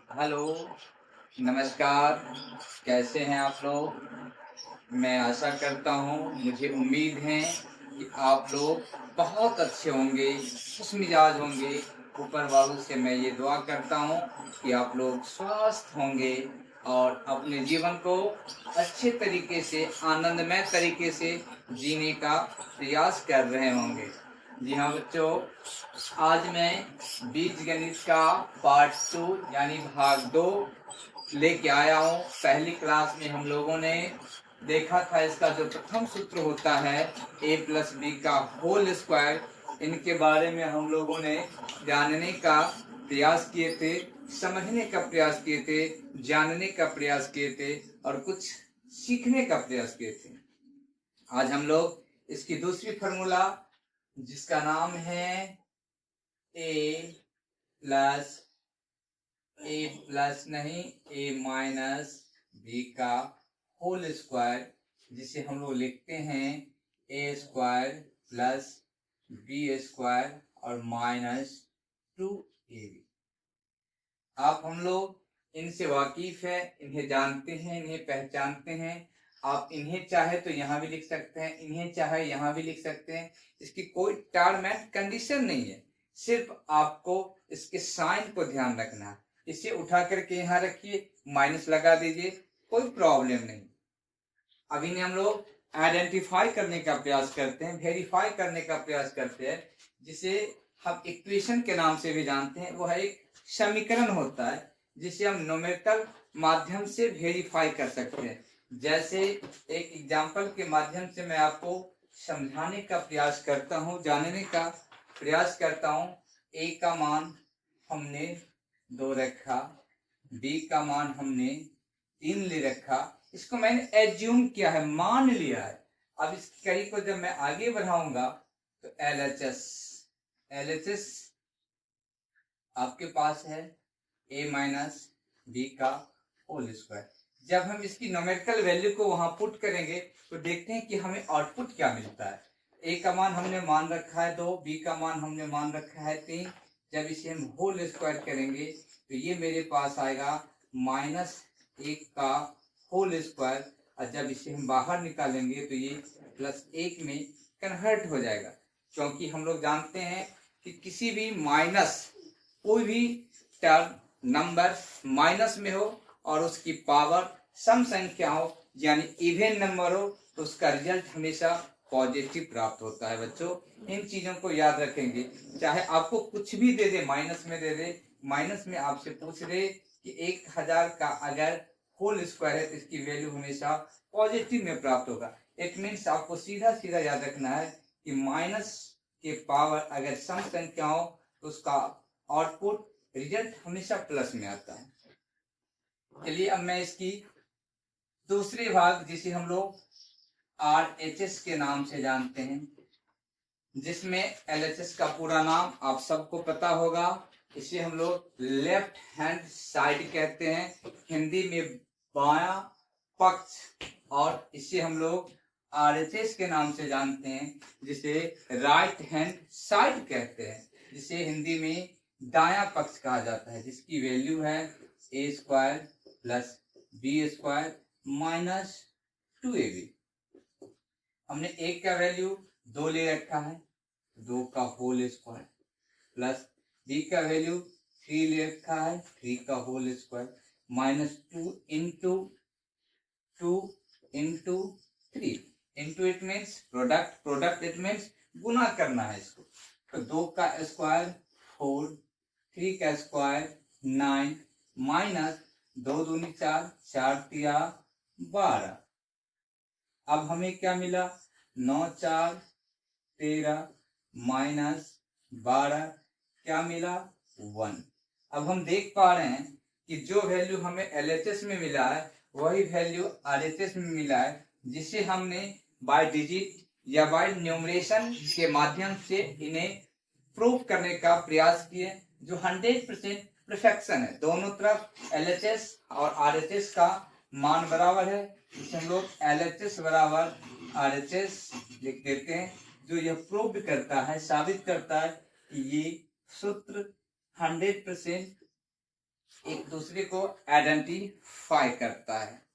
Hello, नमस्कार, कैसे हैं आप लोग? मैं आशा करता हूँ, मुझे उम्मीद है कि आप लोग बहुत अच्छे होंगे, खुशमिजाज होंगे। ऊपर वालों से मैं ये दुआ करता हूँ कि आप लोग स्वस्थ होंगे और अपने जीवन को अच्छे तरीके से, आनंदमय तरीके से जीने का प्रयास कर रहे होंगे। जी हाँ बच्चों, आज मैं बीजगणित का पार्ट 2 यानी भाग 2 लेके आया हूँ। पहली क्लास में हम लोगों ने देखा था इसका जो प्रथम सूत्र होता है a प्लस बी का होल स्क्वायर, इनके बारे में हम लोगों ने जानने का प्रयास किए थे, समझने का प्रयास किए थे, जानने का प्रयास किए थे और कुछ सीखने का प्रयास किए थे। आज हम लोग इसकी दूसरी फार्मूला जिसका नाम है ए प्लस नहीं ए माइनस बी का होल स्क्वायर, जिसे हम लोग लिखते हैं ए स्क्वायर प्लस बी स्क्वायर और माइनस 2ab। आप हम लोग इनसे वाकिफ है, इन्हें जानते हैं, इन्हें पहचानते हैं। आप इन्हें चाहे तो यहाँ भी लिख सकते हैं, इन्हें चाहे यहाँ भी लिख सकते हैं। इसकी कोई टर्म एंड कंडीशन नहीं है, सिर्फ आपको इसके साइन को ध्यान रखना है। इसे उठा करके यहाँ रखिए, माइनस लगा दीजिए, कोई प्रॉब्लम नहीं। अब इन्हें हम लोग आइडेंटिफाई करने का प्रयास करते हैं, वेरीफाई करने का प्रयास करते हैं, जिसे हम इक्वेशन के नाम से भी जानते हैं। वो है एक समीकरण होता है जिसे हम न्यूमेरिकल माध्यम से वेरीफाई कर सकते हैं। जैसे एक एग्जांपल के माध्यम से मैं आपको समझाने का प्रयास करता हूँ, जानने का प्रयास करता हूँ। ए का मान हमने 2 रखा, बी का मान हमने 3 ले रखा। इसको मैंने एज्यूम किया है, मान लिया है। अब इस कड़ी को जब मैं आगे बढ़ाऊंगा तो एलएचएस आपके पास है ए माइनस बी का होल स्क्वायर। जब हम इसकी न्यूमेरिकल वैल्यू को वहां पुट करेंगे तो देखते हैं कि हमें आउटपुट क्या मिलता है। ए का मान हमने मान रखा है 2, बी का मान हमने मान रखा है 3। जब इसे हम होल स्क्वायर करेंगे तो ये मेरे पास आएगा -1 का होल स्क्वायर, और जब इसे हम बाहर निकालेंगे तो ये +1 में कन्वर्ट हो जाएगा। क्योंकि हम लोग जानते हैं कि किसी भी कोई भी टर्म नंबर माइनस में हो और उसकी पावर सम संख्या हो यानी इवन नंबर हो तो उसका रिजल्ट हमेशा पॉजिटिव प्राप्त होता है। बच्चों, इन चीजों को याद रखेंगे। चाहे आपको कुछ भी दे दे, माइनस में दे दे, माइनस में आपसे पूछ रहे कि 1000 का अगर होल स्क्वायर है तो इसकी वैल्यू हमेशा पॉजिटिव में प्राप्त होगा। इट मीन्स आपको सीधा सीधा याद रखना है कि माइनस के पावर अगर सम संख्या हो तो उसका आउटपुट रिजल्ट हमेशा प्लस में आता है। चलिए अब मैं इसकी दूसरे भाग जिसे हम लोग RHS के नाम से जानते हैं, जिसमें LHS का पूरा नाम आप सबको पता होगा। इसे हम लोग लेफ्ट हैंड साइड कहते हैं, हिंदी में बायां पक्ष, और इसे हम लोग RHS के नाम से जानते हैं, जिसे राइट हैंड साइड कहते हैं, जिसे हिंदी में दायां पक्ष कहा जाता है, जिसकी वैल्यू है A square plus B square minus 2ab। हमने एक का वैल्यू 2 ले रखा है, 2 का होल स्क्वायर, प्लस बी का वैल्यू 3 ले रखा है, 3 का whole square, -2 into 2 into 3। Into it means product it means गुना करना है इसको। तो 2 का स्क्वायर 4, 3 का स्क्वायर 9, माइनस 2 दूनी 4, 4 तिया 12। अब हमें क्या मिला? 9 4 13 माइनस 12 क्या मिला? 1। अब हम देख पा रहे हैं कि जो वैल्यू हमें LHS में मिला है वही वैल्यू RHS में मिला है, जिसे हमने बाय डिजिट या बाय न्यूमरेशन के माध्यम से इन्हें प्रूव करने का प्रयास किए, जो 100% परफेक्शन है। दोनों तरफ LHS और RHS का मान बराबर है, इसे हम लोग LHS बराबर RHS लिख देते हैं, जो यह प्रूव करता है, साबित करता है कि ये सूत्र 100% एक दूसरे को आइडेंटिफाई करता है।